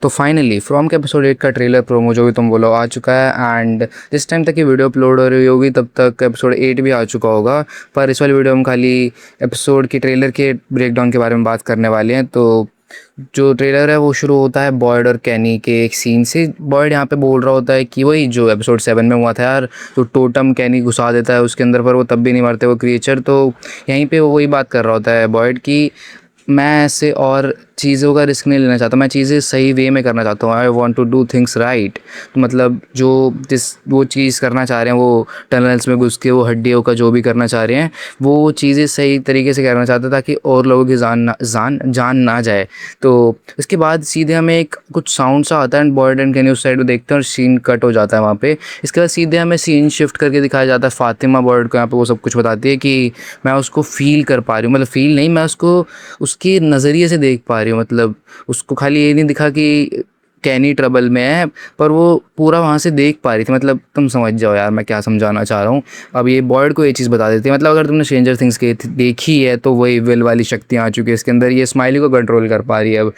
तो finally from के episode 8 का ट्रेलर प्रोमो जो भी तुम बोलो आ चुका है, एंड जिस टाइम तक ये वीडियो अपलोड हो रही होगी तब तक एपिसोड 8 भी आ चुका होगा। पर इस वाली वीडियो हम खाली एपिसोड के ट्रेलर के ब्रेकडाउन के बारे में बात करने वाले हैं। तो जो ट्रेलर है वो शुरू होता है बॉयड और कैनी के एक सीन से। बॉयड यहाँ पे बोल रहा होता है कि वही जो एपिसोड 7 में हुआ था यार, तो टोटम कैनी घुसा देता है उसके अंदर, पर वो तब भी नहीं मरते वो क्रिएचर। तो यहीं पे वो वही बात कर रहा होता है बॉयड की मैं ऐसे और चीज़ों का रिस्क नहीं लेना चाहता, मैं चीज़ें सही वे में करना चाहता हूँ। I want to do things right. तो मतलब जो वो चीज़ करना चाह रहे हैं, वो टनल्स में घुस के वो हड्डियों का जो भी करना चाह रहे हैं, वो चीज़ें सही तरीके से करना चाहते ताकि और लोगों की जान ना जाए। तो इसके बाद सीधे हमें एक कुछ साउंड सा आता है एंड बॉयड एंड कैनी उस साइड में देखते हैं और सीन कट हो जाता है वहाँ पे। इसके बाद सीधे हमें सीन शिफ्ट करके दिखाया जाता है फातिमा बॉयड को। यहाँ पे वो सब कुछ बताती है कि मैं उसको फील कर पा रही हूँ, मतलब फील नहीं, मैं उसको उसके नज़रिए से देख पा रही हूँ। मतलब उसको खाली ये नहीं दिखा कि कैनी ट्रबल में है, पर वो पूरा वहाँ से देख पा रही थी। मतलब तुम समझ जाओ यार मैं क्या समझाना चाह रहा हूँ। अब ये बॉयड को ये चीज़ बता देती है। मतलब अगर तुमने स्ट्रेंजर थिंग्स के देखी है तो वही विल वाली शक्तियाँ आ चुकी है इसके अंदर, ये स्माइली को कंट्रोल कर पा रही है अब।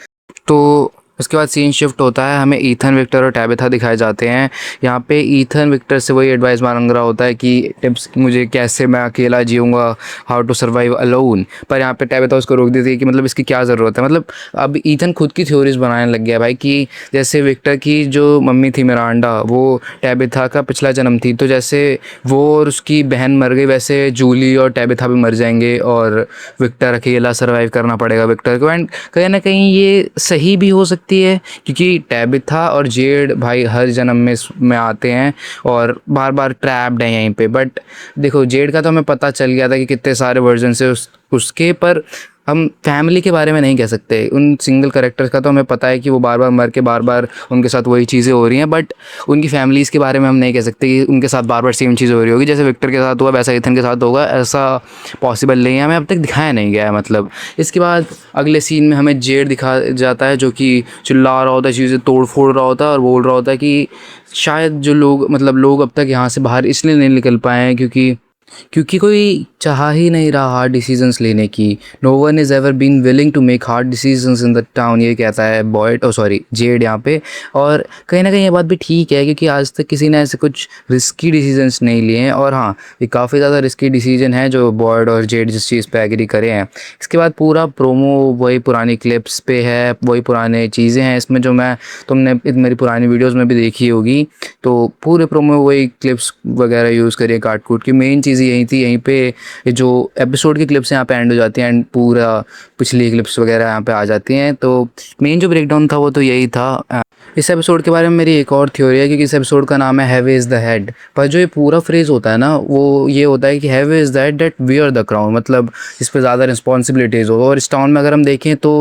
तो उसके बाद सीन शिफ्ट होता है, हमें ईथन, विक्टर और टैबिथा दिखाए जाते हैं। यहाँ पे ईथन विक्टर से वही एडवाइस मांग रहा होता है कि टिप्स मुझे कैसे मैं अकेला जीऊँगा, हाउ टू सर्वाइव अलोन। पर यहाँ पे टैबिथा उसको रोक देती है कि मतलब इसकी क्या ज़रूरत है। मतलब अब ईथन खुद की थ्योरीज बनाने लग गया भाई कि जैसे विक्टर की जो मम्मी थी मिरांडा, वो टैबिथा का पिछला जन्म थी, तो जैसे वो और उसकी बहन मर गई वैसे जूली और टैबिथा भी मर जाएंगे और विक्टर अकेला सर्वाइव करना पड़ेगा विक्टर को। एंड कहीं ना कहीं ये सही भी हो सकती है क्योंकि टैबिथा और जेड भाई हर जन्म में आते हैं और बार बार ट्रैप्ड हैं यहीं पे। बट देखो जेड का तो हमें पता चल गया था कि कितने सारे वर्जन से उसके, पर हम फैमिली के बारे में नहीं कह सकते। उन सिंगल कैरेक्टर्स का तो हमें पता है कि वो बार बार मर के बार बार उनके साथ वही चीज़ें हो रही हैं, बट उनकी फैमिलीज़ के बारे में हम नहीं कह सकते कि उनके साथ बार बार सेम चीज़ हो रही होगी। जैसे विक्टर के साथ हुआ वैसा इथन के साथ होगा, ऐसा पॉसिबल नहीं है, हमें अब तक दिखाया नहीं गया है। मतलब इसके बाद अगले सीन में हमें जेड दिखा जाता है जो कि चिल्ला रहा होता है, चीज़ें तोड़ फोड़ रहा होता है और बोल रहा होता है कि शायद जो लोग मतलब लोग अब तक यहाँ से बाहर इसलिए नहीं निकल पाए हैं क्योंकि कोई चाह ही नहीं रहा हार्ड डिसीजंस लेने की। No one is ever been willing to make hard decisions in the town, ये कहता है बॉयड जेड यहाँ पे। और कहीं ना कहीं ये बात भी ठीक है क्योंकि आज तक किसी ने ऐसे कुछ रिस्की डिसीजंस नहीं लिए हैं। और हाँ, ये काफ़ी ज़्यादा रिस्की डिसीजन है जो बॉयड और जेड जिस चीज़ पे एग्री करे हैं। इसके बाद पूरा प्रोमो वही पुरानी क्लिप्स पे है, वही पुराने चीज़ें हैं इसमें जो तुमने मेरी पुरानी वीडियोज़ में भी देखी होगी। तो पूरे प्रोमो वही क्लिप्स वगैरह यूज़ करिए काट कूट की। मेन चीज़ यही थी, यहीं पे ये जो एपिसोड की क्लिप्स यहाँ पे एंड हो जाती हैं एंड पूरा पिछली क्लिप्स वगैरह यहाँ पे आ जाती हैं। तो मेन जो ब्रेकडाउन था वो तो यही था। इस एपिसोड के बारे में मेरी एक और थ्योरी है क्योंकि इस एपिसोड का नाम है हैवी इज़ द हेड, पर जो ये पूरा फ्रेज़ होता है ना वो ये होता है कि heavy is the head that wear the crown, मतलब इस पर ज़्यादा रिस्पॉन्सिबिलिटीज़ हो। और इस टाउन में अगर हम देखें तो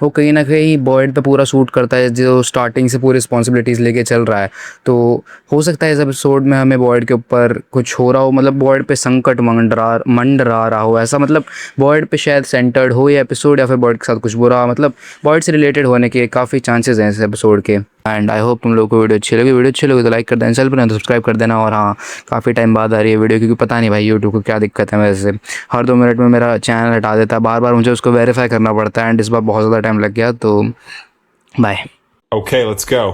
वो कहीं ना कहीं बॉयड पे पूरा सूट करता है जो स्टार्टिंग से पूरी रिस्पॉन्सिबिलिटीज़ लेके चल रहा है। तो हो सकता है इस एपिसोड में हमें बॉयड के ऊपर कुछ हो रहा हो, मतलब बॉयड पे संकट मंडरा रहा हो ऐसा, मतलब बॉयड पे शायद सेंटर्ड हो ये एपिसोड, या फिर बॉयड के साथ कुछ बुरा, मतलब बॉयड से रिलेटेड होने के काफ़ी चांसेस हैं इस एपिसोड के। एंड आई होप तुम लोगों को वीडियो अच्छी लगी तो लाइक कर देना, चैनल पर तो सब्सक्राइब कर देना। और हाँ, काफ़ी टाइम बाद आ रही है वीडियो क्योंकि पता नहीं भाई यूट्यूब को क्या दिक्कत है, वैसे हर 2 मिनट में मेरा चैनल हटा देता है, बार बार मुझे उसको वेरीफाई करना पड़ता है एंड इस बार बहुत ज़्यादा टाइम लग गया। तो बाय। Okay, let's go.